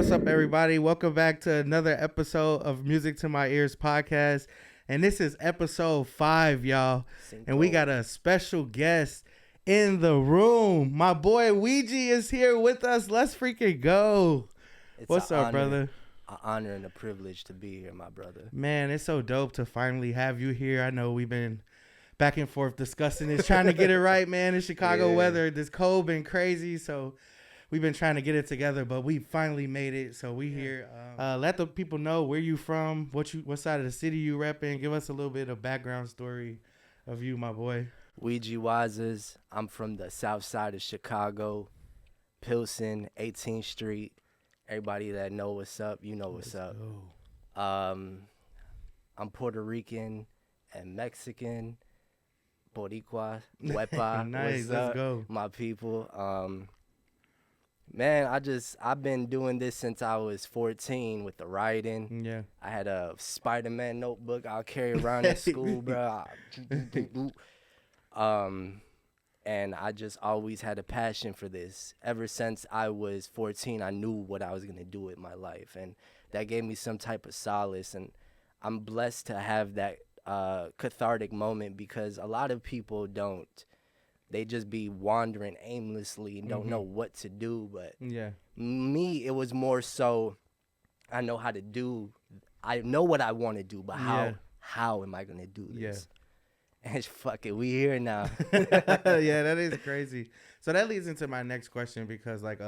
What's up, everybody? Welcome back to another episode of Music to My Ears podcast. And this is episode 5, y'all. And we got a special guest in the room. My boy Weegi is here with us. Let's freaking go. What's up, brother? An honor and a privilege to be here, my brother. Man, it's so dope to finally have you here. I know we've been back and forth discussing this, trying to get it right, man. In Chicago weather, this cold been crazy, so we've been trying to get it together, but we finally made it. So we here. Let the people know where you from, what side of the city you repping. Give us a little bit of background story of you, my boy. Weegi Wizers. I'm from the south side of Chicago, Pilsen, 18th Street. Everybody that know what's up, you know what's up. I'm Puerto Rican and Mexican, Boricua, Huepa. Nice, let's go. My people. Man, I've been doing this since I was 14 with the writing. Yeah. I had a Spider-Man notebook I'll carry around at school, bro. And I just always had a passion for this. Ever since I was 14, I knew what I was going to do with my life. And that gave me some type of solace. And I'm blessed to have that cathartic moment because a lot of people don't. They just be wandering aimlessly and don't know what to do. But me, it was more so I know how to do. I know what I want to do, but how am I going to do this? Yeah. And fuck it, we here now. Yeah, that is crazy. So that leads into my next question because, like,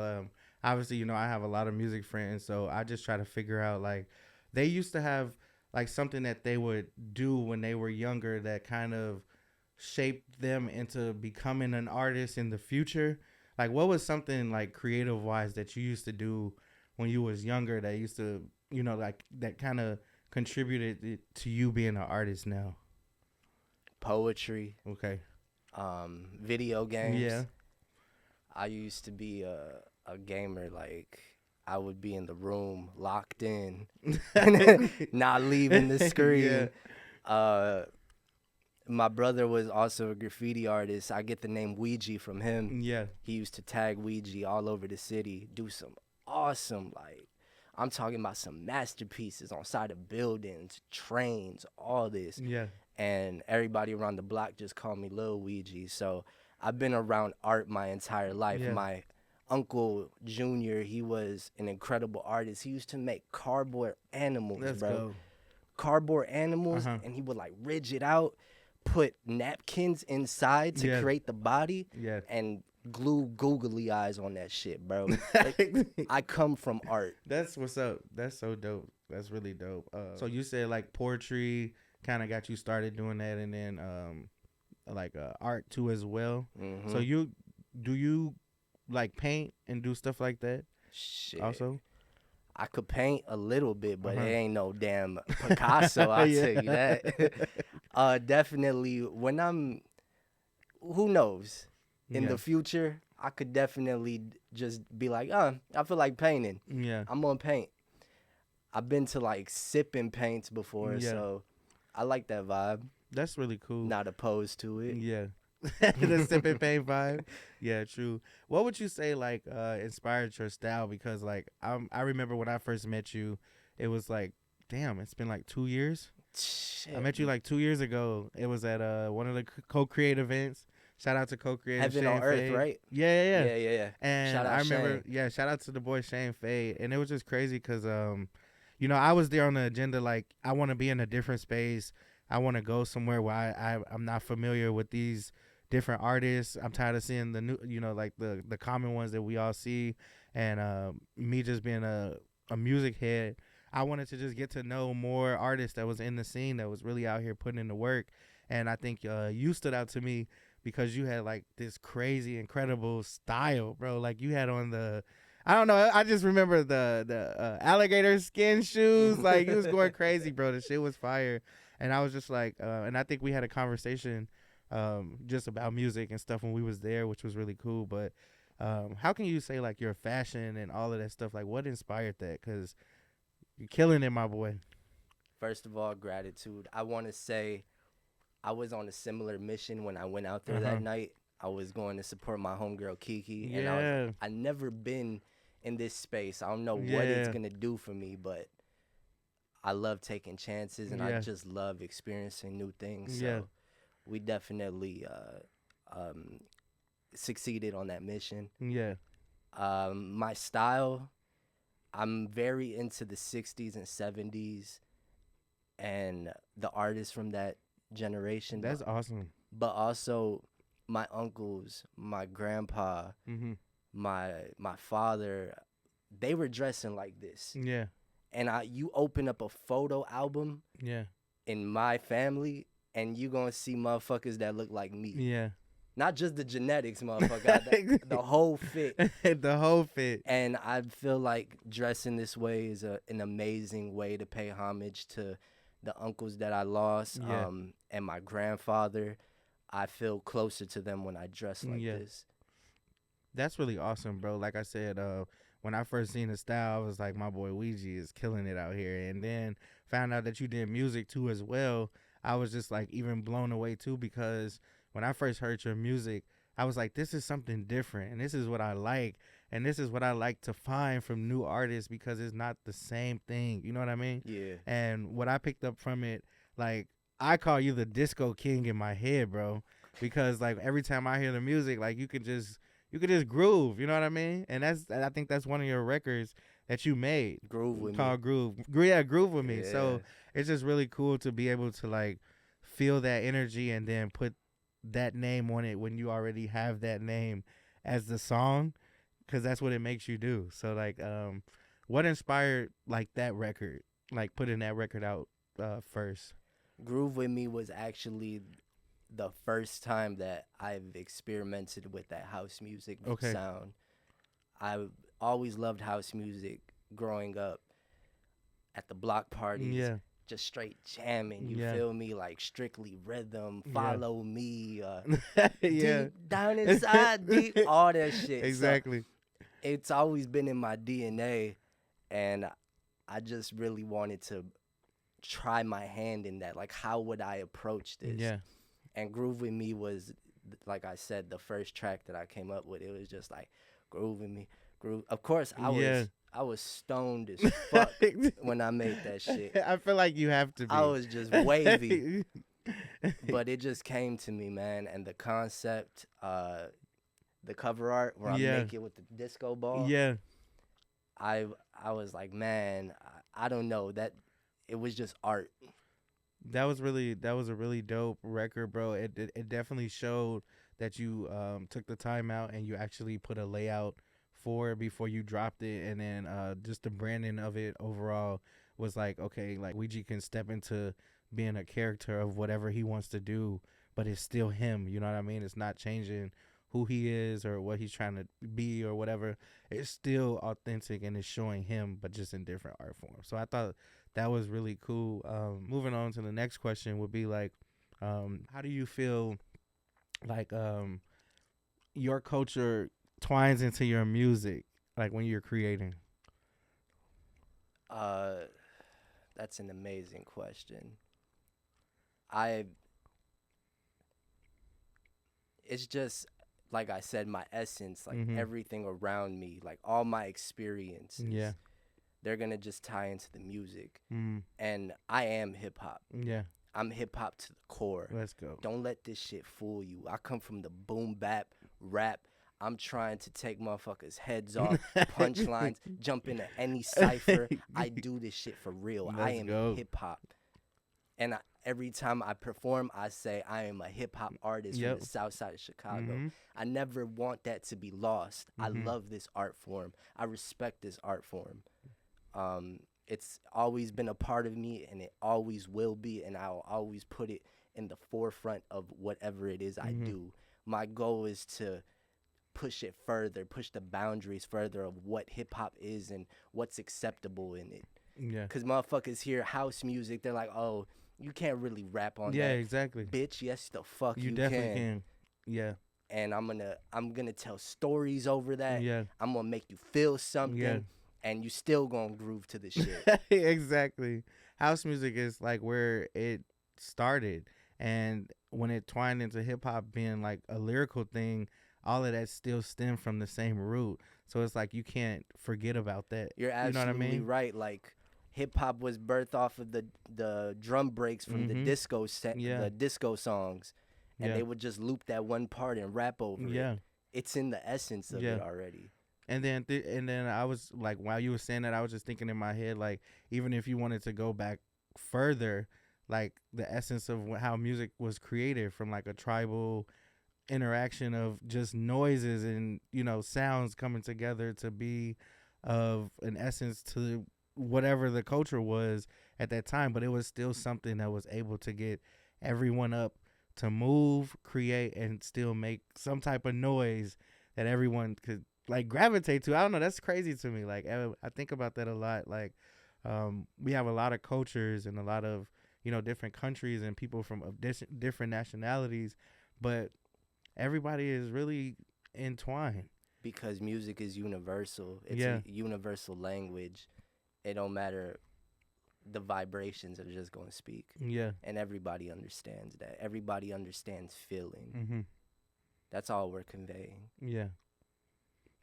obviously, you know, I have a lot of music friends, so I just try to figure out, like, they used to have, like, something that they would do when they were younger that kind of shaped them into becoming an artist in the future. Like, what was something, like, creative-wise that you used to do when you was younger that used to, you know, like, that kind of contributed to you being an artist now? Poetry. Okay. Video games. Yeah. I used to be a gamer. Like, I would be in the room locked in, not leaving the screen. Yeah. My brother was also a graffiti artist. I get the name Weegi from him. Yeah. He used to tag Weegi all over the city, do some awesome, like, I'm talking about some masterpieces on side of buildings, trains, all this. Yeah. And everybody around the block just called me Lil Weegi. So I've been around art my entire life. Yeah. My uncle Junior, he was an incredible artist. He used to make cardboard animals, Let's bro. go. Cardboard animals, and he would like ridge it out, put napkins inside to create the body, and glue googly eyes on that shit, bro. Like, I come from art. That's what's up. That's so dope. That's really dope. So you said like poetry kind of got you started doing that, and then like art too as well. So do you like paint and do stuff like that? Shit. Also, I could paint a little bit, but it ain't no damn Picasso. I'll tell you that. Definitely when I'm, who knows, in the future, I could definitely just be like, I feel like painting. Yeah. I'm gonna paint. I've been to like sipping paints before, so I like that vibe. That's really cool. Not opposed to it. Yeah. The sip and paint vibe. Yeah, true. What would you say like inspired your style? Because like I remember when I first met you, it was like, damn, it's been like 2 years. Shit. I met you like 2 years ago. It was at one of the co-create events. Shout out to co-create Heaven Shane on Earth, Fade. right? Yeah. And shout out I remember, Shane. shout out to the boy Shane Fade. And it was just crazy because you know, I was there on the agenda like I want to be in a different space. I want to go somewhere where I'm not familiar with these different artists. I'm tired of seeing the new, you know, like the common ones that we all see. And me just being a music head, I wanted to just get to know more artists that was in the scene that was really out here putting in the work. And I think you stood out to me because you had like this crazy, incredible style, bro. Like you had on I don't know. I just remember the alligator skin shoes. Like it was going crazy, bro. The shit was fire. And I was just like, and I think we had a conversation just about music and stuff when we was there, which was really cool. But how can you say like your fashion and all of that stuff? Like what inspired that? Because you're killing it, my boy. First of all, gratitude. I want to say I was on a similar mission when I went out there that night. I was going to support my homegirl Kiki. Yeah. And I never been in this space. I don't know what it's Yeah. gonna do for me, but I love taking chances and I Yeah. just love experiencing new things. Yeah. So we definitely um, succeeded on that mission. Yeah. My style, I'm very into the 60s and 70s and the artists from that generation, That's awesome. but also my uncles, my grandpa, Mm-hmm. my father, they were dressing like this. Yeah. And you open up a photo album Yeah. in my family and you gonna see motherfuckers that look like me. Yeah. Not just the genetics, motherfucker. The whole fit. The whole fit. And I feel like dressing this way is an amazing way to pay homage to the uncles that I lost, Yeah. and my grandfather. I feel closer to them when I dress like Yeah. this. That's really awesome, bro. Like I said, when I first seen the style, I was like, my boy Weegi is killing it out here. And then found out that you did music too as well. I was just like even blown away too, because when I first heard your music, I was like, this is something different, and this is what I like, and this is what I like to find from new artists, because it's not the same thing. You know what I mean? Yeah. And what I picked up from it, like, I call you the disco king in my head, bro, because like every time I hear the music, like you could just groove. You know what I mean? And I think that's one of your records that you made. Groove with Called me. Groove. Yeah, Groove with me. Yeah. So it's just really cool to be able to like feel that energy and then put that name on it when you already have that name as the song, because that's what it makes you do. So like, what inspired like that record, like putting that record out first? Groove with me was actually the first time that I've experimented with that house music Okay. sound. I always loved house music growing up at the block parties. Yeah. Just straight jamming, you Yeah. feel me? Like strictly rhythm, Yeah. follow me, Yeah. deep down inside, deep, all that shit. So Exactly. it's always been in my DNA, and I just really wanted to try my hand in that. Like, how would I approach this? Yeah. And Groove with Me was, like I said, the first track that I came up with. It was just like, groove with me, groove. Of course, I was stoned as fuck when I made that shit. I feel like you have to be. I was just wavy. But it just came to me, man. And the concept, the cover art where I'm Yeah. naked with the disco ball. Yeah. I was like, man, I don't know, that it was just art. That was a really dope record, bro. It definitely showed that you took the time out and you actually put a layout for it before you dropped it, and then just the branding of it overall was like, okay, like Weegi can step into being a character of whatever he wants to do, but it's still him. You know what I mean? It's not changing who he is or what he's trying to be or whatever. It's still authentic and it's showing him, but just in different art forms. So I thought that was really cool. Moving on to the next question would be like, how do you feel like your culture twines into your music, like when you're creating? That's an amazing question. It's just, like I said, my essence, like everything around me, like all my experiences. Yeah. They're gonna just tie into the music. Mm. And I am hip hop. Yeah. I'm hip hop to the core. Let's go. Don't let this shit fool you. I come from the boom bap rap. I'm trying to take motherfuckers' heads off, punchlines, jump into any cipher. I do this shit for real. I am hip hop. And every time I perform, I say I am a hip hop artist from the south side of Chicago. I never want that to be lost. I love this art form. I respect this art form. It's always been a part of me, and it always will be, and I'll always put it in the forefront of whatever it is I do. My goal is to push it further, push the boundaries further of what hip-hop is and what's acceptable in it. Yeah. Because motherfuckers hear house music, they're like, oh, you can't really rap on that. Yeah, exactly. Bitch, yes, the fuck You you definitely can. Yeah. And I'm gonna tell stories over that. Yeah. I'm gonna make you feel something. Yeah. And you still gonna groove to the shit. Exactly. House music is like where it started, and when it twined into hip hop being like a lyrical thing, all of that still stem from the same root. So it's like you can't forget about that. You're You know what I absolutely mean? right. Like hip hop was birthed off of the drum breaks from Mm-hmm. Yeah. the disco songs, and Yeah. they would just loop that one part and rap over it. Yeah. It's in the essence of Yeah. it already. And then I was like, while you were saying that, I was just thinking in my head, like, even if you wanted to go back further, like the essence of how music was created from like a tribal interaction of just noises and sounds coming together to be of an essence to whatever the culture was at that time, but it was still something that was able to get everyone up to move, create, and still make some type of noise that everyone could like gravitate to. I don't know, that's crazy to me. Like I think about that a lot. Like we have a lot of cultures and a lot of different countries and people from different nationalities, but everybody is really entwined. Because music is universal. It's Yeah. a universal language. It don't matter. The vibrations are just going to speak. Yeah. And everybody understands that. Everybody understands feeling. Mm-hmm. That's all we're conveying. Yeah.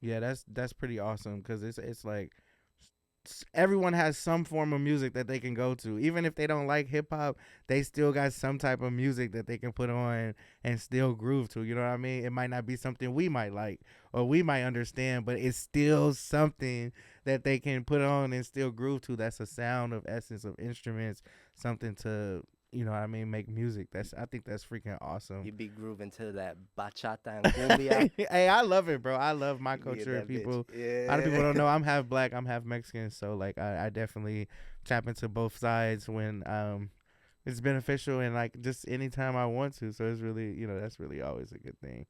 Yeah, that's pretty awesome because it's like everyone has some form of music that they can go to. Even if they don't like hip hop, they still got some type of music that they can put on and still groove to. You know what I mean? It might not be something we might like or we might understand, but it's still something that they can put on and still groove to. That's a sound of essence of instruments, something to what I mean, make music. I think that's freaking awesome. You be grooving to that bachata and cumbia. Hey, I love it, bro. I love my You get culture. that People, bitch. Yeah. a lot of people don't know I'm half black, I'm half Mexican, so like I definitely tap into both sides when it's beneficial and like just anytime I want to. So it's really that's really always a good thing.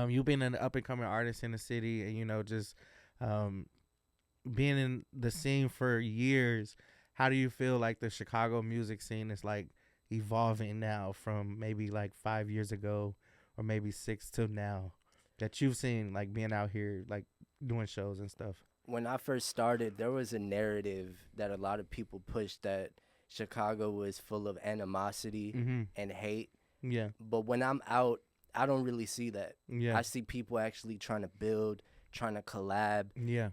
You being an up and coming artist in the city and just being in the scene for years, how do you feel like the Chicago music scene is like evolving now from maybe like 5 years ago or maybe 6 to now that you've seen like being out here like doing shows and stuff? When I first started, there was a narrative that a lot of people pushed that Chicago was full of animosity Mm-hmm. and hate. Yeah. But when I'm out, I don't really see that. Yeah. I see people actually trying to build, trying to collab, Yeah.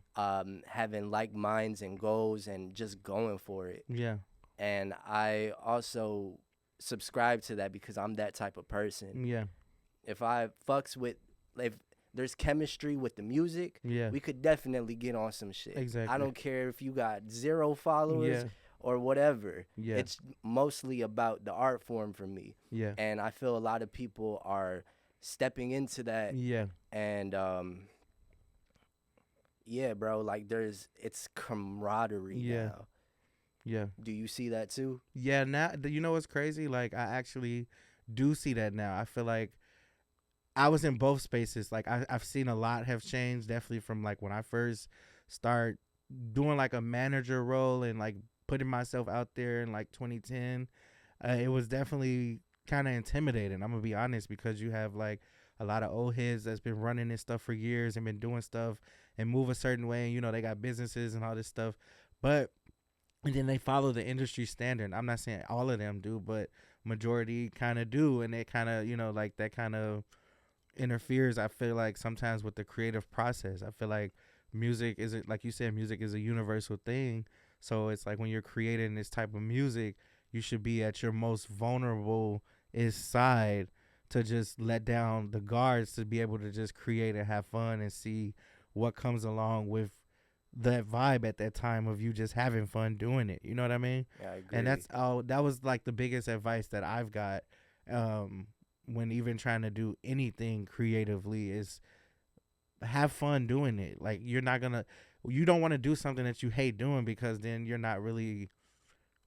having like minds and goals and just going for it. Yeah. And I also subscribe to that because I'm that type of person. Yeah. If there's chemistry with the music, Yeah. we could definitely get on some shit. Exactly. I don't care if you got 0 followers Yeah. or whatever. Yeah. It's mostly about the art form for me. Yeah. And I feel a lot of people are stepping into that. Yeah. And yeah, bro, like it's camaraderie Yeah. now. Yeah. Do you see that too? Yeah, now you know what's crazy? Like I actually do see that now. I feel like I was in both spaces. Like I've seen a lot have changed, definitely from like when I first start doing like a manager role and like putting myself out there in like 2010. It was definitely kind of intimidating. I'm gonna be honest, because you have like a lot of old heads that's been running this stuff for years and been doing stuff and move a certain way. And, they got businesses and all this stuff, but and then they follow the industry standard. I'm not saying all of them do, but majority kind of do, and they kind of like that kind of interferes, I feel like, sometimes with the creative process. I feel like music is, like you said, music is a universal thing. So it's like when you're creating this type of music, you should be at your most vulnerable side to just let down the guards to be able to just create and have fun and see what comes along with that vibe at that time of you just having fun doing it. You know what I mean? Yeah, I agree. And that was like the biggest advice that I've got when even trying to do anything creatively is have fun doing it. Like you don't want to do something that you hate doing, because then you're not really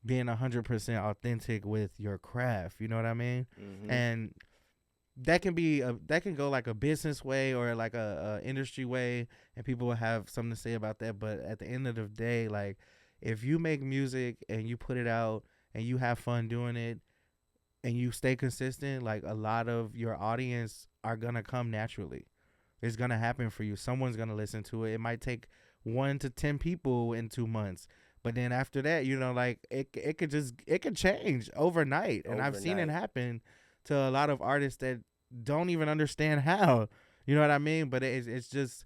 being 100% authentic with your craft. You know what I mean? Mm-hmm. And that can go like a business way or like a industry way, and people will have something to say about that. But at the end of the day, like if you make music and you put it out and you have fun doing it and you stay consistent, like a lot of your audience are gonna come naturally. It's gonna happen for you. Someone's gonna listen to it. It might take 1 to 10 people in 2 months, but then after that, like it could change overnight. And I've seen it happen to a lot of artists that don't even understand how. You know what I mean? But it's just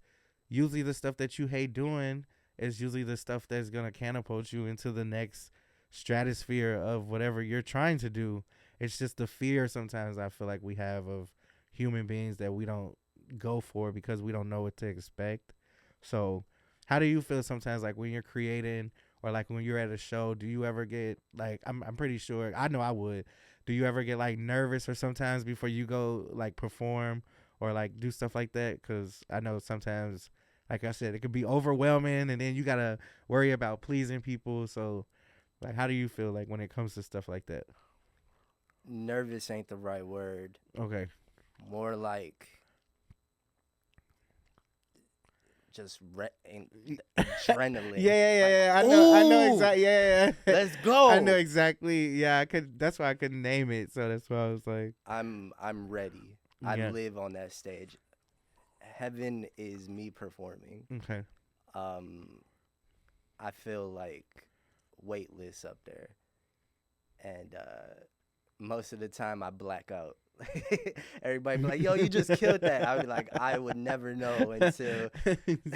usually the stuff that you hate doing is usually the stuff that's gonna catapult you into the next stratosphere of whatever you're trying to do. It's just the fear sometimes I feel like we have of human beings that we don't go for because we don't know what to expect. So, how do you feel sometimes like when you're creating or like when you're at a show, do you ever get like I'm pretty sure I know I would. Do you ever get like nervous or sometimes before you go like perform or like do stuff like that? Cuz I know sometimes like I said it could be overwhelming and then you got to worry about pleasing people. So, like how do you feel like when it comes to stuff like that? Nervous ain't the right word. Okay. More like just adrenaline. Yeah. Like, I know ooh, exactly. Yeah. let's I know go. exactly. Yeah, I could. That's why I couldn't name it. So that's why I was like, I'm ready. I yeah. live on that stage. Heaven is me performing. Okay. Um, I feel like weightless up there, and most of the time I black out. Everybody be like, "Yo, you just killed that." I would be like, "I would never know until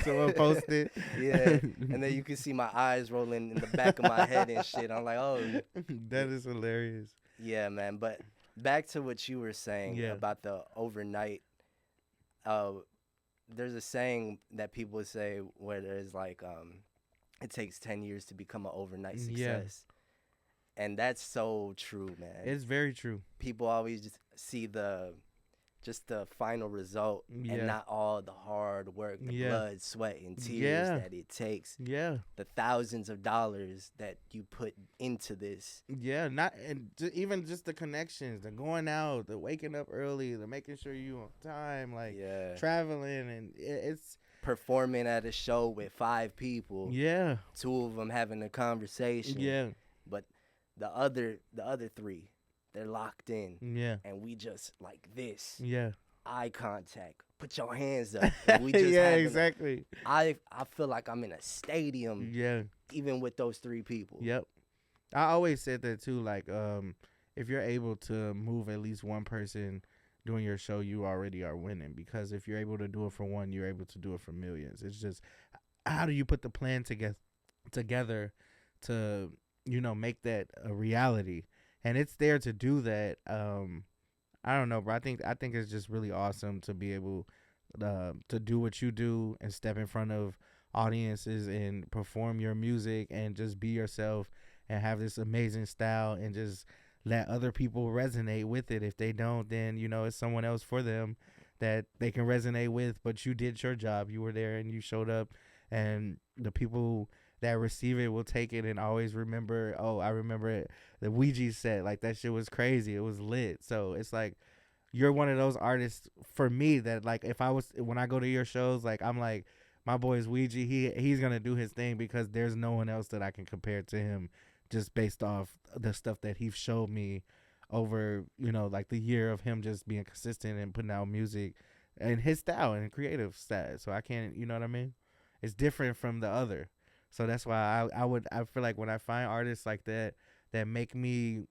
Someone posted. yeah." And then you can see my eyes rolling in the back of my head and shit. I'm like, "Oh, That is hilarious. yeah, man." But back to what you were saying Yeah. about the overnight. Uh, there's a saying that people say where there's like, it takes 10 years to become an overnight Yeah. success. And that's so true, man. It's very true. People always just see just the final result and Yeah. not all the hard work, the Yeah. blood, sweat, and tears Yeah. that it takes, Yeah. the thousands of dollars that you put into this. Yeah. Not and even just the connections, the going out, the waking up early, the making sure you on time, like Yeah. traveling, and it's Performing at a show with 5 people, yeah. 2 of them having a conversation, Yeah. but the other 3, they're locked in, Yeah. and we just like this. Yeah. Eye contact. Put your hands up. And we just Yeah. having Exactly. I feel like I'm in a stadium, Yeah. even with those 3 people. Yep. I always said that too. Like, if you're able to move at least one person doing your show, you already are winning. Because if you're able to do it for one, you're able to do it for millions. It's just how do you put the plan together to make that a reality? And it's there to do that. I don't know, bro. I think it's just really awesome to be able to do what you do and step in front of audiences and perform your music and just be yourself and have this amazing style and just let other people resonate with it. If they don't, then it's someone else for them that they can resonate with. But you did your job. You were there and you showed up, and the people that receive it will take it and always remember. Oh, I remember it. The Weegi set, like that shit was crazy. It was lit. So it's like you're one of those artists for me that like if I was when I go to your shows, like I'm like my boy is Weegi. He's gonna do his thing because there's no one else that I can compare to him, just based off the stuff that he showed me over like the year of him just being consistent and putting out music and his style and creative style. So I can't, you know what I mean? It's different from the other. So that's why I feel like when I find artists like that make me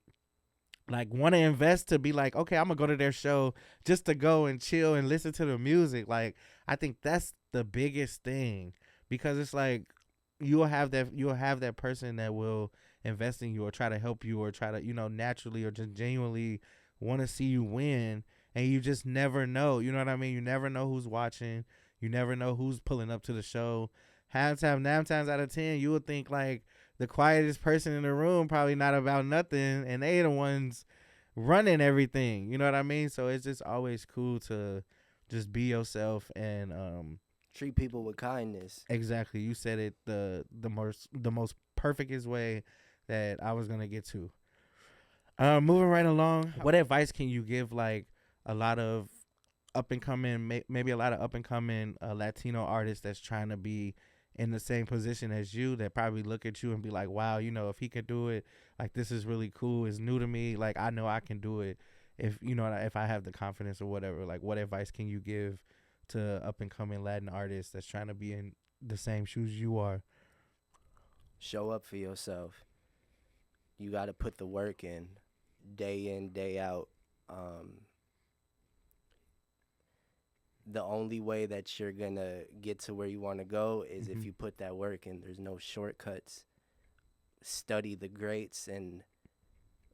like want to invest to be like, okay, I'm gonna go to their show just to go and chill and listen to the music. Like I think that's the biggest thing, because it's like you'll have that person that will invest in you or try to help you or try to naturally or just genuinely want to see you win, and you just never know. You know what I mean? You never know who's watching. You never know who's pulling up to the show. Half time, 9 times out of 10, you would think like the quietest person in the room probably not about nothing, and they the ones running everything. You know what I mean? So it's just always cool to just be yourself and Treat people with kindness. exactly. You said it the most perfectest way that I was gonna get to. Moving right along, what advice can you give like a lot of up and coming, maybe a lot of up and coming Latino artists that's trying to be in the same position as you, that probably look at you and be like, wow, if he could do it, like this is really cool. It's new to me. Like I know I can do it if I have the confidence or whatever. Like what advice can you give to up and coming Latin artists that's trying to be in the same shoes you are? Show up for yourself. You got to put the work in, day out. the only way that you're gonna get to where you want to go is if Mhm. you put that work in. There's no shortcuts. Study the greats and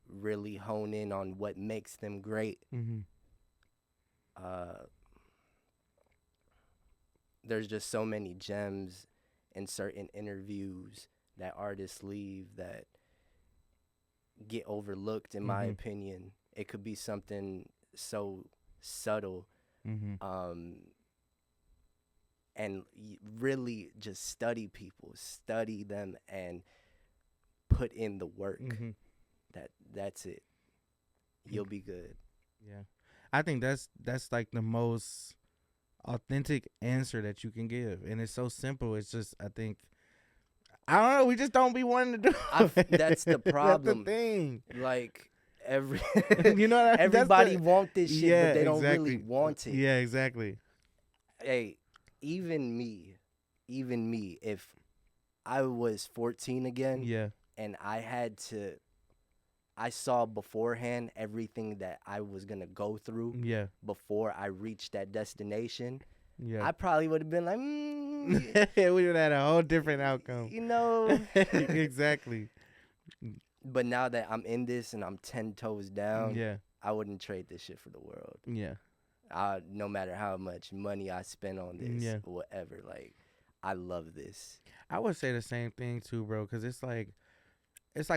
really hone in on what makes them great. Mhm. Uh, there's just so many gems in certain interviews that artists leave that get overlooked, in my Mhm. opinion. It could be something so subtle, Mhm. um, and really just study people, study them, and put in the work. Mhm. That's it. You'll be good. Yeah. I think that's like the most authentic answer that you can give, and it's so simple. It's just I think I don't know. We just don't be wanting to do That's the it. That's the problem. thing. Like every You know what that's everybody the want this shit, yeah but they don't really exactly want it. yeah exactly Hey, even me, if I was 14 again yeah and I saw beforehand everything that I was gonna go through yeah before I reached that destination, yeah. I probably would have been like, We would have had a whole different outcome. you know. Exactly. But now that I'm in this and I'm 10 toes down, Yeah I wouldn't trade this shit for the world. yeah No matter how much money I spend on this, yeah. or whatever, like, I love this. I would say the same thing too, bro. Because it's like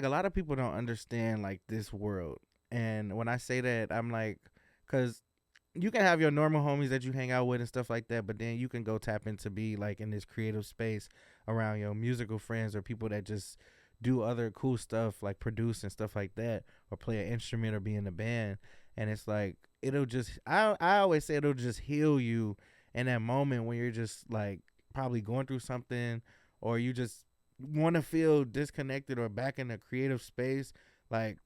a lot of people don't understand like this world, and when I say that, I'm like, because you can have your normal homies that you hang out with and stuff like that, but then you can go tap into be like in this creative space around your musical friends or people that just do other cool stuff like produce and stuff like that or play an instrument or be in a band, and it's like it'll just I always say it'll just heal you in that moment when you're just like probably going through something or you just want to feel disconnected or back in a creative space. Like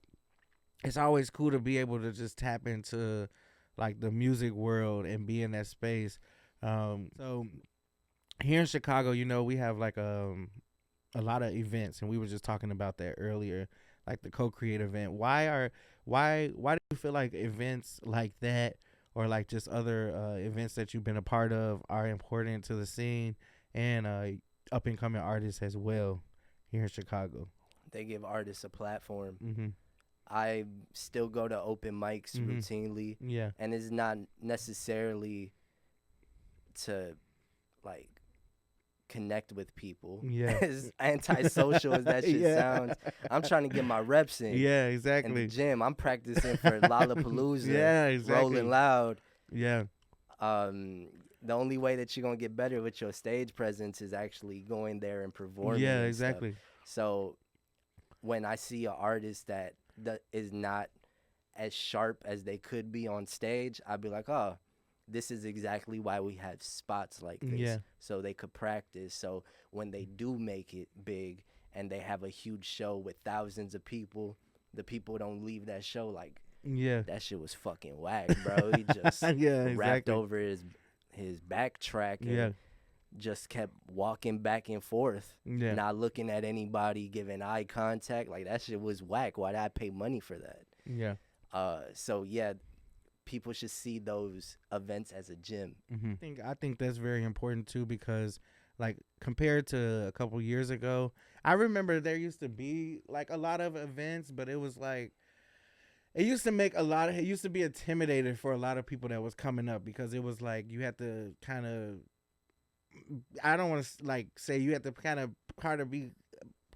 it's always cool to be able to just tap into like the music world and be in that space. So here in Chicago, you know, we have like a lot of events, and we were just talking about that earlier, like the co-create event. Why do you feel like events like that or like just other events that you've been a part of are important to the scene and up and coming artists as well here in Chicago? They give artists a platform. Mhm. I still go to open mics Mhm. routinely, Yeah. and it's not necessarily to, like, connect with people. Yeah. As antisocial as that shit Yeah. sounds, I'm trying to get my reps in. Yeah, In the exactly. gym, I'm practicing for Lollapalooza, Yeah, exactly. Rolling Loud. Yeah. The only way that you're gonna get better with your stage presence is actually going there and performing Yeah, and stuff. exactly. So when I see an artist that is not as sharp as they could be on stage, I'd be like, oh, this is exactly why we have spots like this, Yeah. so they could practice. So when they do make it big and they have a huge show with thousands of people, the people don't leave that show like, Yeah. that shit was fucking whack, bro. He just Yeah, rapped exactly. over his backtrack and Yeah. just kept walking back and forth, Yeah. not looking at anybody, giving eye contact. Like, that shit was whack. Why did I pay money for that? Yeah. So yeah, people should see those events as a gym. I think that's very important too because like compared to a couple years ago, I remember there used to be like a lot of events, but it was like it used to make a lot of it used to be intimidating for a lot of people that was coming up because it was like you had to kind of I don't want to like say you had to kind of be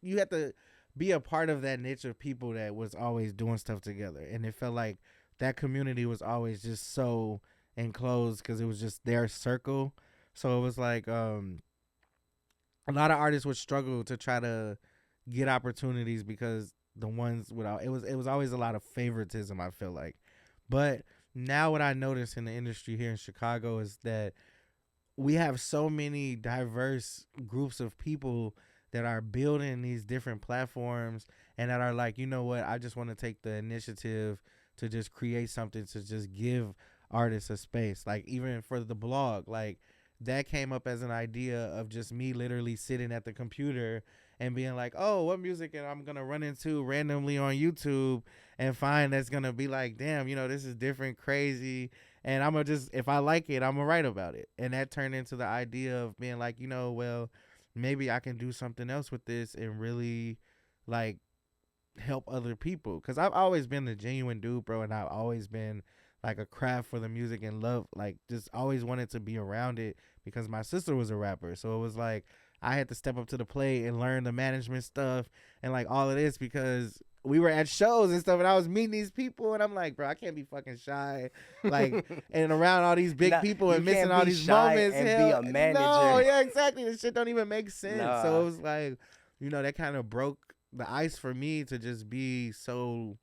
you had to be a part of that niche of people that was always doing stuff together, and it felt like that community was always just so enclosed because it was just their circle. So it was like a lot of artists would struggle to try to get opportunities because the ones without it was always a lot of favoritism, I feel like. But now what I notice in the industry here in Chicago is that we have so many diverse groups of people that are building these different platforms and that are like, you know what, I just want to take the initiative to just create something to just give artists a space. Like even for the blog, like that came up as an idea of just me literally sitting at the computer and being like, oh, what music and I'm gonna run into randomly on YouTube and find that's gonna be like, damn, you know, this is different, crazy, and I'm gonna just, if I like it, I'm gonna write about it. And that turned into the idea of being like, well, maybe I can do something else with this and really like help other people, because I've always been a genuine dude, bro, and I've always been like a craft for the music and love, like just always wanted to be around it because my sister was a rapper. So it was like I had to step up to the plate and learn the management stuff and like all of this because we were at shows and stuff, and I was meeting these people, and I'm like, bro, I can't be fucking shy, like, and around all these big Nah, people you and missing can't all be these shy moments. and be Hell, a no, manager. yeah, exactly. This shit don't even make sense. So Nah. it was like, that kind of broke the ice for me to just be so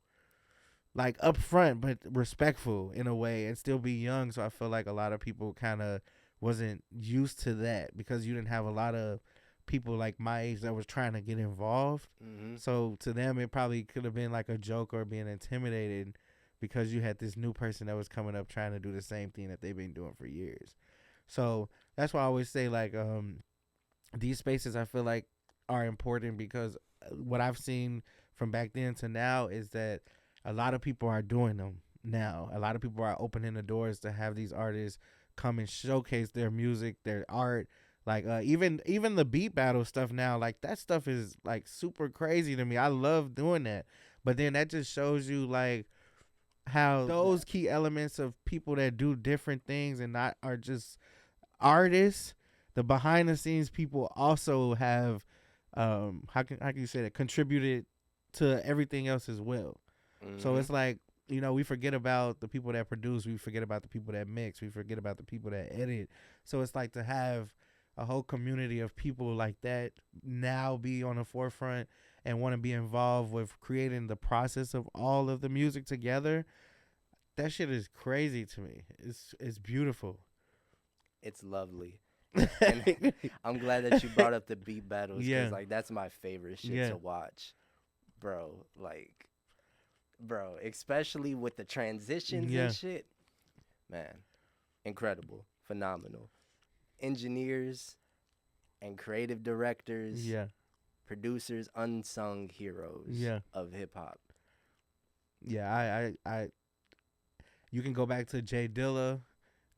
like upfront but respectful in a way and still be young. So I feel like a lot of people kind of wasn't used to that because you didn't have a lot of people like my age that was trying to get involved. Mm-hmm. So to them, it probably could have been like a joke or being intimidated because you had this new person that was coming up trying to do the same thing that they've been doing for years. So that's why I always say like these spaces I feel like are important because what I've seen from back then to now is that a lot of people are doing them now. A lot of people are opening the doors to have these artists come and showcase their music, their art. Like even the beat battle stuff now, like that stuff is like super crazy to me. I love doing that. But then that just shows you like how those key elements of people that do different things and not are just artists, the behind the scenes people also have how can you say that, contributed to everything else as well. So Mm-hmm. it's like, we forget about the people that produce, we forget about the people that mix, we forget about the people that edit. So it's like to have a whole community of people like that now be on the forefront and want to be involved with creating the process of all of the music together. That shit is crazy to me. It's beautiful. It's lovely. And I'm glad that you brought up the beat battles because Yeah. like that's my favorite shit Yeah. to watch, bro. Like, bro, especially with the transitions and Yeah. shit, man, incredible, phenomenal. Engineers and creative directors, Yeah. producers, unsung heroes Yeah. of hip hop. Yeah. I you can go back to Jay Dilla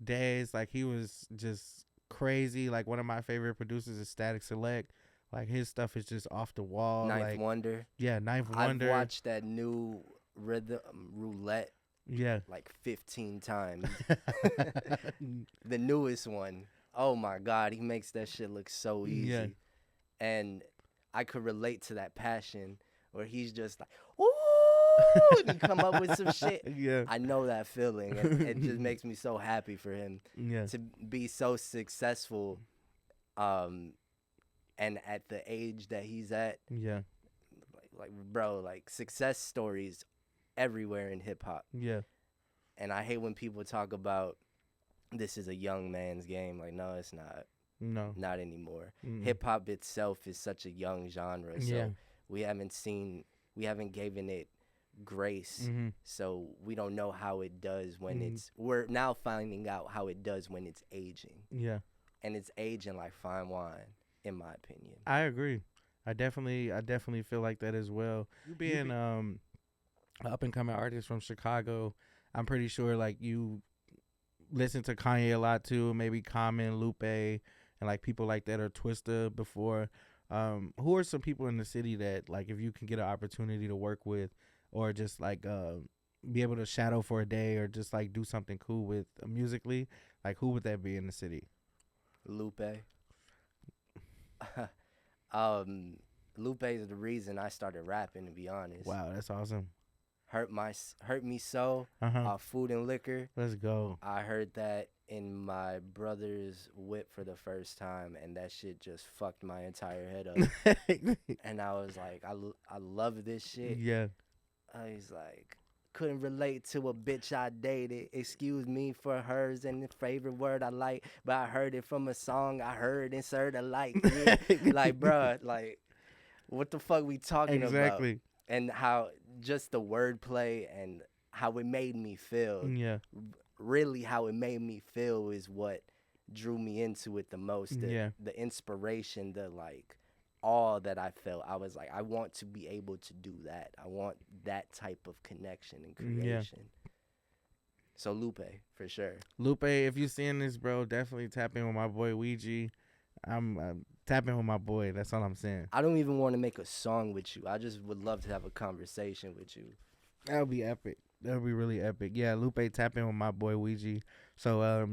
days. Like he was just crazy. Like one of my favorite producers is Static Select. Like his stuff is just off the wall. Ninth Like Wonder. yeah, Ninth I've Wonder. watched that new rhythm roulette Yeah. like 15 times. The newest one. Oh my God, he makes that shit look so Yeah. easy. And I could relate to that passion where he's just like, ooh, and he come up with some shit. Yeah. I know that feeling, and it just makes me so happy for him Yeah. to be so successful, um, and at the age that he's at, Yeah. like bro, like success stories everywhere in hip hop. Yeah. And I hate when people talk about this is a young man's game. Like, no, it's not. No. Not anymore. Mm. Hip hop itself is such a young genre, so Yeah. we haven't given it grace. Mm-hmm. So we don't know how it does when Mhm. we're now finding out how it does when it's aging. Yeah. And it's aging like fine wine, in my opinion. I agree. I definitely feel like that as well. You being an up and coming artist from Chicago, I'm pretty sure like you listen to Kanye a lot too, maybe Common, Lupe, and like people like that, or Twista before. Who are some people in the city that like if you can get an opportunity to work with or just like be able to shadow for a day or just like do something cool with musically, like who would that be in the city? Lupe. Lupe is the reason I started rapping, to be honest. Wow, that's awesome. Hurt Me So, Uh-huh. Food and Liquor. Let's go. I heard that in my brother's whip for the first time, and that shit just fucked my entire head up. And I was like, I love this shit. Yeah. I was like, couldn't relate to a bitch I dated. Excuse me for hers and the favorite word I like, but I heard it from a song I heard, insert a like. Yeah. Like, bruh, like, what the fuck we talking about? Exactly. And how just the wordplay and how it made me feel. Yeah. Really, how it made me feel is what drew me into it the most. The inspiration, the like awe that I felt. I was like, I want to be able to do that. I want that type of connection and creation. So Lupe, for sure. Lupe, if you seeing this, bro, definitely tap in with my boy Weegi. I'm tapping with my boy. That's all I'm saying. I don't even want to make a song with you. I just would love to have a conversation with you. That would be epic. That would be really epic. Yeah, Lupe, tap in with my boy Weegi. So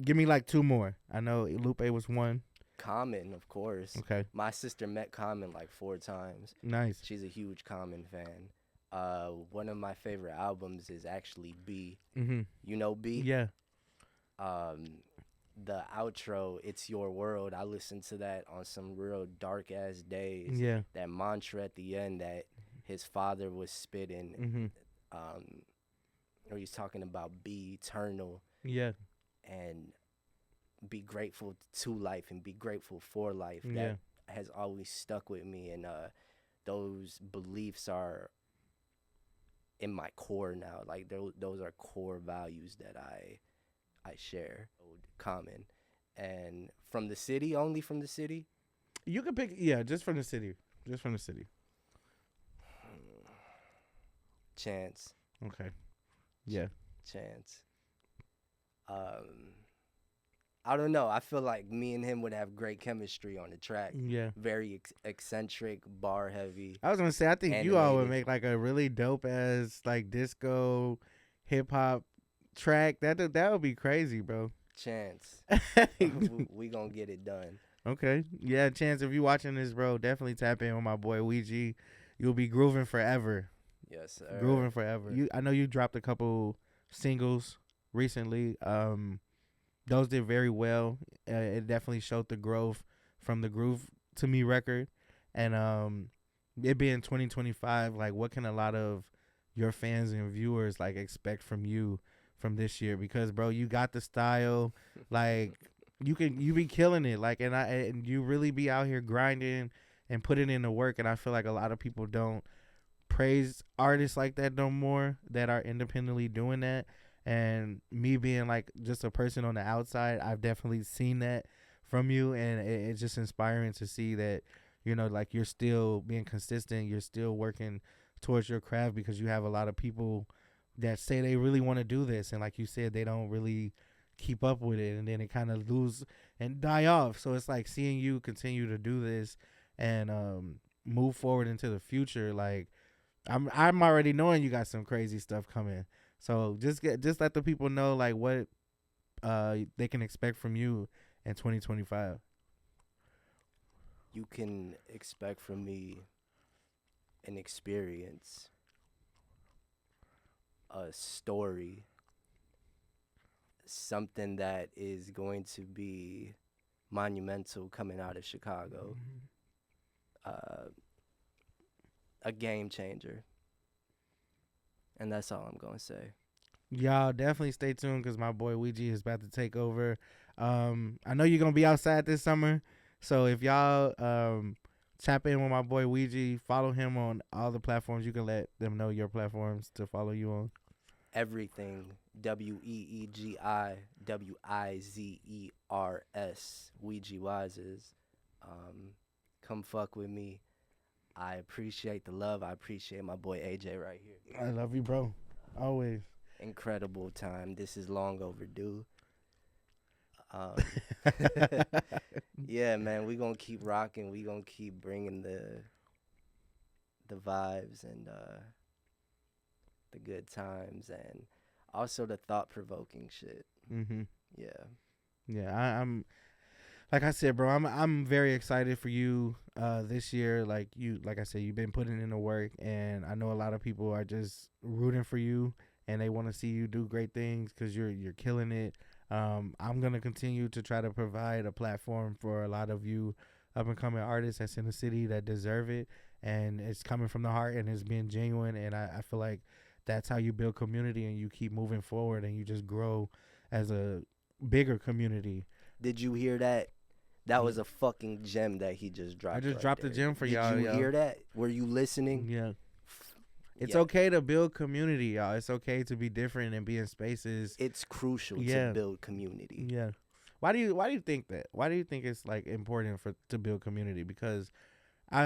give me like two more. I know Lupe was one. Common, of course. Okay. My sister met Common like 4 times. Nice. She's a huge Common fan. One of my favorite albums is actually B. Mm-hmm. You know B? Yeah. The outro, It's Your World, I listened to that on some real dark ass days. Yeah. That mantra at the end that his father was spitting, Mm-hmm. where he's talking about be eternal Yeah. and be grateful to life and be grateful for life. Yeah. That has always stuck with me, and those beliefs are in my core now. Like those are core values that I share. Common. And from the city, only from the city. You could pick, just from the city. Just from the city. Chance. Okay. Yeah. Chance. I don't know. I feel like me and him would have great chemistry on the track. Yeah. Very eccentric, bar heavy. I was gonna say, I think animated. you all would make like a really dope ass like disco, hip hop track. That would be crazy, bro. Chance. we gonna get it done. Okay. Yeah, Chance, if you watching this, bro, definitely tap in with my boy Weegi. You'll be grooving forever. Yes, sir. Grooving forever. I know you dropped a couple singles recently. Those did very well. It definitely showed the growth from the Groove to Me record. And it being 2025, like what can a lot of your fans and viewers like expect from you from this year? Because bro, you got the style, like you be killing it, like and you really be out here grinding and putting in the work. And I feel like a lot of people don't praise artists like that no more that are independently doing that. And me being like just a person on the outside, I've definitely seen that from you, and it's just inspiring to see that, you know, like you're still being consistent, you're still working towards your craft, because you have a lot of people that say they really want to do this, and like you said, they don't really keep up with it, and then it kind of lose and die off. So it's like seeing you continue to do this and move forward into the future. Like I'm already knowing you got some crazy stuff coming. So just let the people know like what they can expect from you in 2025. You can expect from me an experience, a story, something that is going to be monumental coming out of Chicago, a game changer. And that's all I'm going to say. Y'all definitely stay tuned, because my boy Weegi is about to take over. I know you're going to be outside this summer. So if y'all tap in with my boy Weegi, follow him on all the platforms. You can let them know your platforms to follow you on. Everything. WeegiWizers. Weegi Wizers. Come fuck with me. I appreciate the love. I appreciate my boy AJ right here. I love you, bro. Always. Incredible time. This is long overdue. Yeah, man, we gonna keep rocking. We gonna keep bringing the vibes and the good times, and also the thought-provoking shit. Mm-hmm. Yeah. Yeah, I'm like I said, bro, I'm very excited for you this year. Like I said, you've been putting in the work, and I know a lot of people are just rooting for you, and they want to see you do great things because you're killing it. I'm gonna continue to try to provide a platform for a lot of you up and coming artists that's in the city that deserve it, and it's coming from the heart and it's being genuine. And I feel like that's how you build community, and you keep moving forward, and you just grow as a bigger community. Did you hear that? That was a fucking gem that he just dropped. I just right dropped there. a gem for y'all. Did you hear that? Were you listening? Yeah. It's Yeah. okay to build community, y'all. It's okay to be different and be in spaces. It's crucial Yeah. to build community. Yeah. Why do you think that? Why do you think it's like important to build community? Because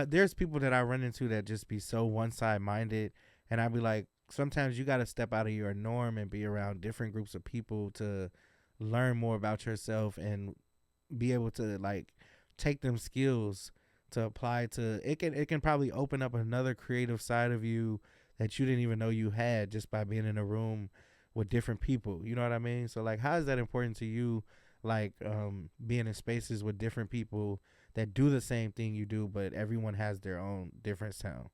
there's people that I run into that just be so one side minded, and I'd be like, sometimes you got to step out of your norm and be around different groups of people to learn more about yourself and be able to like take them skills to apply to it can probably open up another creative side of you that you didn't even know you had just by being in a room with different people. You know what I mean? So like how is that important to you, like being in spaces with different people that do the same thing you do but everyone has their own different sound?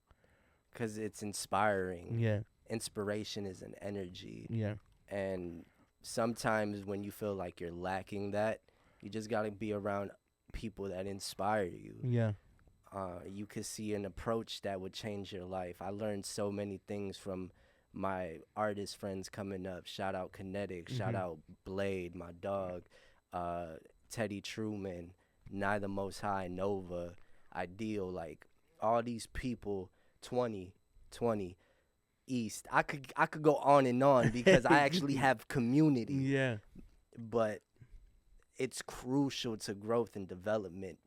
Because it's inspiring. Yeah. Inspiration is an energy. Yeah. And sometimes when you feel like you're lacking that, you just got to be around people that inspire you. Yeah. You could see an approach that would change your life. I learned so many things from my artist friends coming up. Shout out Kinetic, shout out Blade, my dog, Teddy Truman, Neither Most High, Nova, Ideal, like all these people, 20 East. I could go on and on because I actually have community. Yeah. But it's crucial to growth and development.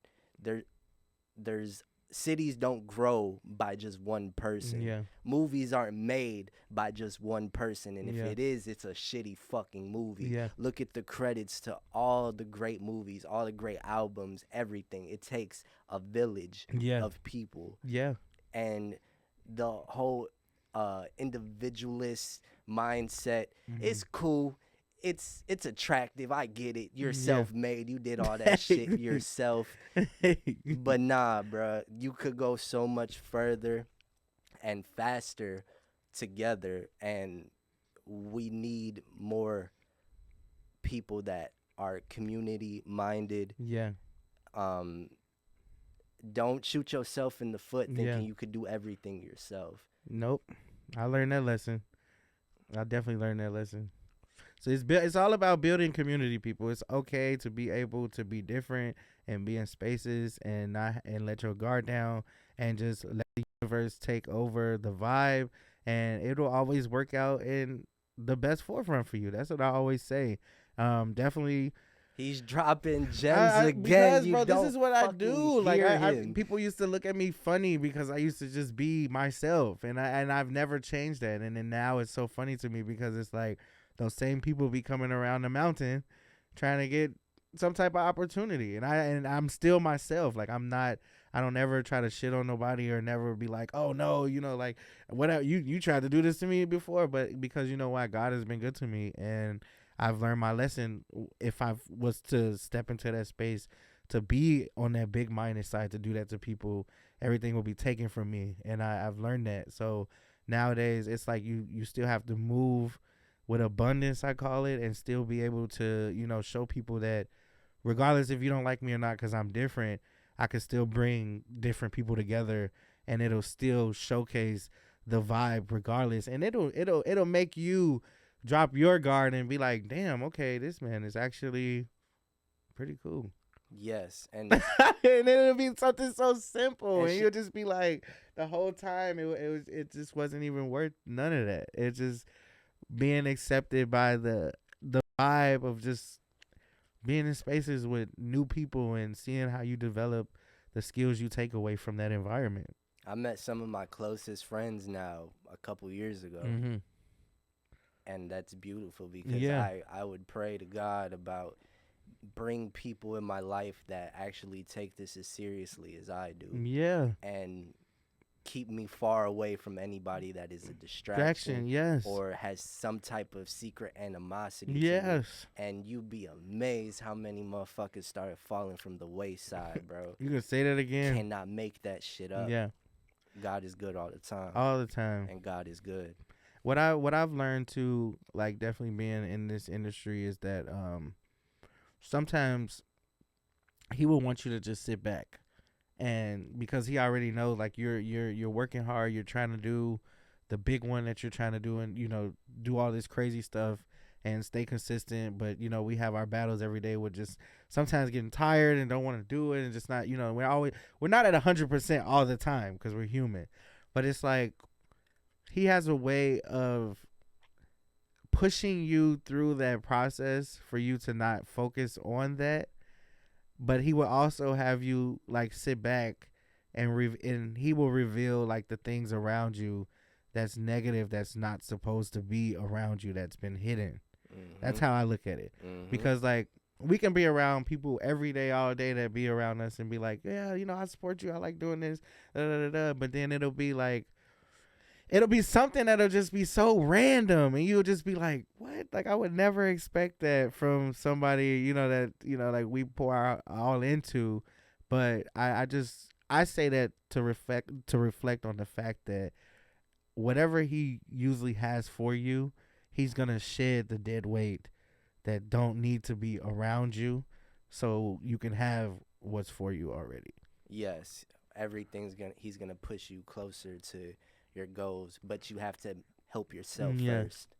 There's cities don't grow by just one person. Yeah. Movies aren't made by just one person, and if Yeah. it is, it's a shitty fucking movie. Yeah. Look at the credits to all the great movies, all the great albums, everything. It takes a village Yeah. of people, Yeah. and the whole individualist mindset is cool. It's attractive. I get it. You're Yeah. self-made. You did all that shit yourself. But nah, bruh. You could go so much further and faster together. And we need more people that are community-minded. Yeah. Don't shoot yourself in the foot thinking Yeah. you could do everything yourself. Nope. I learned that lesson. I definitely learned that lesson. So it's all about building community, people. It's okay to be able to be different and be in spaces and not and let your guard down and just let the universe take over the vibe, and it'll always work out in the best forefront for you. That's what I always say. Definitely. He's dropping gems again. Because, you bro, don't this is what I fucking do. Like, hear I him. people used to look at me funny because I used to just be myself, and I've never changed that. And then now it's so funny to me because it's like those same people be coming around the mountain trying to get some type of opportunity, and I'm still myself. Like I don't ever try to shit on nobody or never be like, oh no, like whatever, you tried to do this to me before, but because you know why, God has been good to me, and I've learned my lesson. If I was to step into that space to be on that big minded side to do that to people, everything will be taken from me, and I've learned that. So nowadays it's like you still have to move with abundance, I call it, and still be able to show people that regardless if you don't like me or not, because I'm different, I can still bring different people together, and it'll still showcase the vibe regardless, and it'll make you drop your guard and be like, damn, okay, this man is actually pretty cool. Yes, and And then it'll be something so simple, and she- you'll just be like, the whole time it just wasn't even worth none of that. It's just being accepted by the vibe of just being in spaces with new people and seeing how you develop the skills you take away from that environment. I met some of my closest friends now a couple years ago, Mm-hmm. and that's beautiful because Yeah. I would pray to God about bring people in my life that actually take this as seriously as I do, Yeah. and keep me far away from anybody that is a Distraction, distraction yes. or has some type of secret animosity to me. Yes. And you'd be amazed how many motherfuckers started falling from the wayside, bro. You can say that again. Cannot make that shit up. Yeah. God is good all the time. All the time. And God is good. What I've learned to, like, definitely being in this industry is that sometimes he will want you to just sit back, and because he already knows, like, you're working hard, you're trying to do the big one that you're trying to do, and do all this crazy stuff and stay consistent, but we have our battles every day with just sometimes getting tired and don't want to do it, and just not we're not at 100% all the time because we're human, but it's like he has a way of pushing you through that process for you to not focus on that, but he will also have you like sit back and he will reveal like the things around you that's negative, that's not supposed to be around you, that's been hidden. That's Mhm. how I look at it. Mhm. Because like we can be around people every day, all day that be around us and be like, yeah, you know, I support you. I like doing this. Da, da, da, da. But then it'll be like, it'll be something that'll just be so random, and you'll just be like, what? Like I would never expect that from somebody, you know, that, you know, like we pour our all into. But I say that to reflect on the fact that whatever he usually has for you, he's gonna shed the dead weight that don't need to be around you, so you can have what's for you already. Yes, everything's gonna he's gonna push you closer to your goals, but you have to help yourself Yeah, first.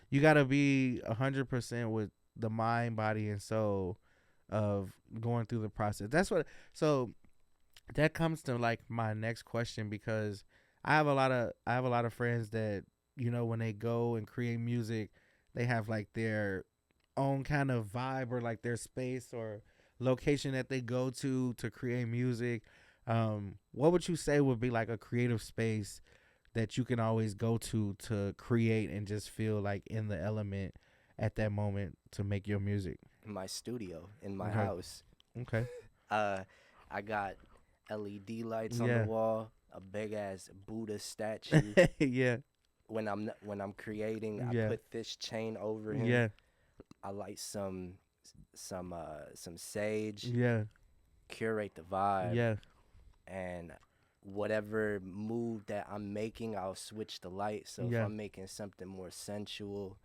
you gotta be 100% with the mind, body, and soul of going through the process. That's what. So that comes to like my next question, because I have a lot of friends that, you know, when they go and create music, they have like their own kind of vibe, or like their space or location that they go to create music. What would you say would be like a creative space that you can always go to create and just feel like in the element at that moment to make your music? In my studio, in my Okay. house, Okay. uh, I got LED lights on the Yeah. wall, a big ass Buddha statue. Yeah. When I'm creating, I Yeah. put this chain over him. Yeah. I light some sage, Yeah. curate the vibe, Yeah. and whatever mood that I'm making, I'll switch the light. So if Yeah. I'm making something more sensual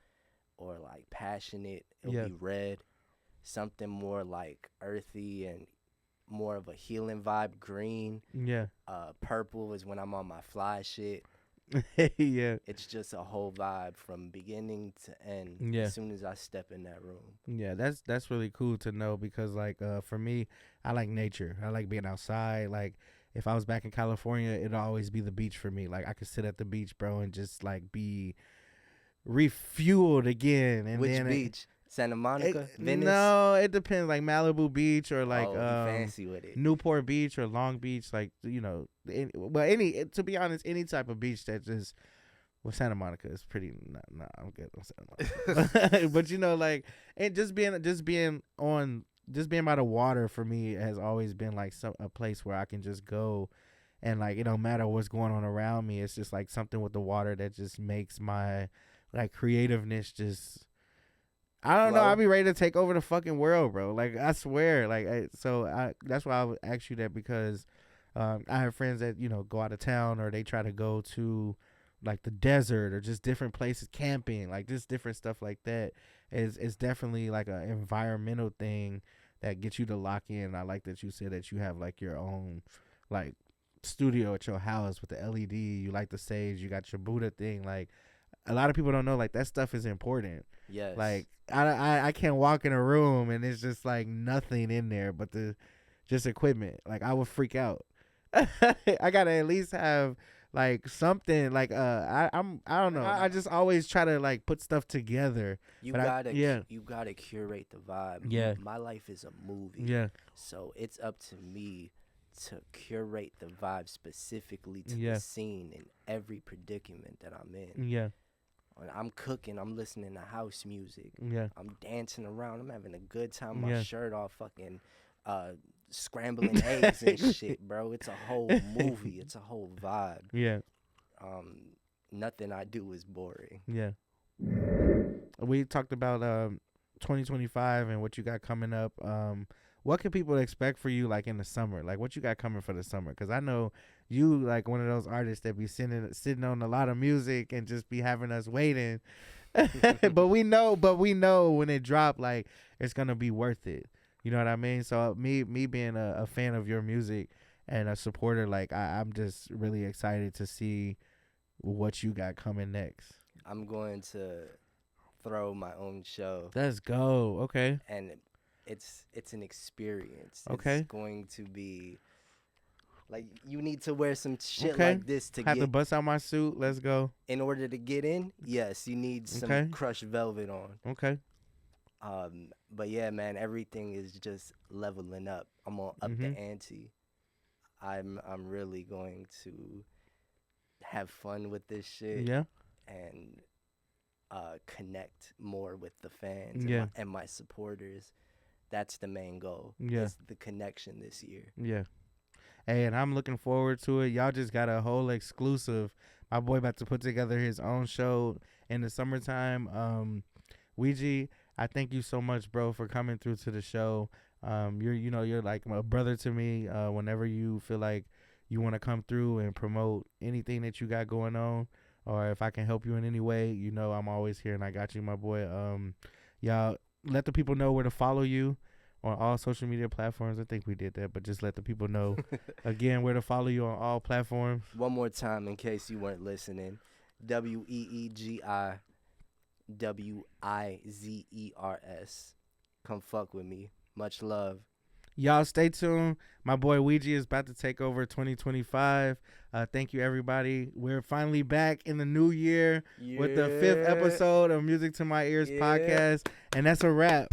or like passionate, it'll Yeah. be red. Something more like earthy and more of a healing vibe, green. Yeah. Purple is when I'm on my fly shit. Yeah. It's just a whole vibe from beginning to end Yeah. as soon as I step in that room. Yeah, that's really cool to know, because like for me, I like nature. I like being outside. Like if I was back in California, it'd always be the beach for me. Like I could sit at the beach, bro, and just like be refueled again. And Which then beach? Santa Monica? Venice? no, it depends. Like Malibu Beach, or like Oh, he fancy with it. Newport Beach, or Long Beach. Like, you know, any, to be honest, any type of beach that just, well, Santa Monica is pretty. Nah, I'm good on Santa Monica. But you know, like, and just being by the water for me has always been like a place where I can just go, and like it don't matter what's going on around me. It's just like something with the water that just makes my like creativeness just. I don't know. Flow? I'd be ready to take over the fucking world, bro. Like I swear. Like that's why I would ask you that, because I have friends that, you know, go out of town, or they try to go to like the desert, or just different places, camping, like just different stuff like that. Is definitely like an environmental thing that gets you to lock in. I like that you said that you have like your own like studio at your house with the LED. You like the sage. You got your Buddha thing. Like a lot of people don't know, like that stuff is important. Yes. Like I can't walk in a room and it's just like nothing in there but the just equipment. Like I would freak out. I gotta at least have like something like I don't know. I just always try to like put stuff together. You But gotta yeah. you gotta curate the vibe. Yeah. My life is a movie. Yeah. So it's up to me to curate the vibe specifically to Yeah. the scene in every predicament that I'm in. Yeah. When I'm cooking, I'm listening to house music. Yeah. I'm dancing around. I'm having a good time. My Yeah. shirt off, fucking scrambling eggs and shit, bro. It's a whole movie. It's a whole vibe. Yeah. Nothing I do is boring. Yeah. We talked about 2025 and what you got coming up. What can people expect for you like in the summer? Like what you got coming for the summer? Because I know you like one of those artists that be sitting on a lot of music and just be having us waiting. but we know when it drop, like it's gonna be worth it. You know what I mean? So me being a fan of your music and a supporter, like I'm just really excited to see what you got coming next. I'm going to throw my own show, Let's go. Okay. and it's an experience. Okay. It's going to be like you need to wear some shit Okay. like this to Have to get bust out my suit. Let's go. in order to get in. Yes, you need some Okay. crushed velvet on. Okay. But yeah, man, everything is just leveling up. I'm gonna up the ante. I'm really going to have fun with this shit. Yeah. And connect more with the fans Yeah. and my supporters. That's the main goal. Yeah. Is the connection this year. Yeah. Hey, and I'm looking forward to it. Y'all just got a whole exclusive. My boy about to put together his own show in the summertime. Weegi, I thank you so much, bro, for coming through to the show. You're like a brother to me. Whenever you feel like you want to come through and promote anything that you got going on, or if I can help you in any way, I'm always here and I got you, my boy. Y'all let the people know where to follow you on all social media platforms. I think we did that, but just let the people know again where to follow you on all platforms. One more time in case you weren't listening. WeegiWizers. Come fuck with me. Much love. Y'all stay tuned. My boy Weegi is about to take over 2025. Thank you, everybody. We're finally back in the new year with the 5th episode of Music to My Ears podcast. And that's a wrap.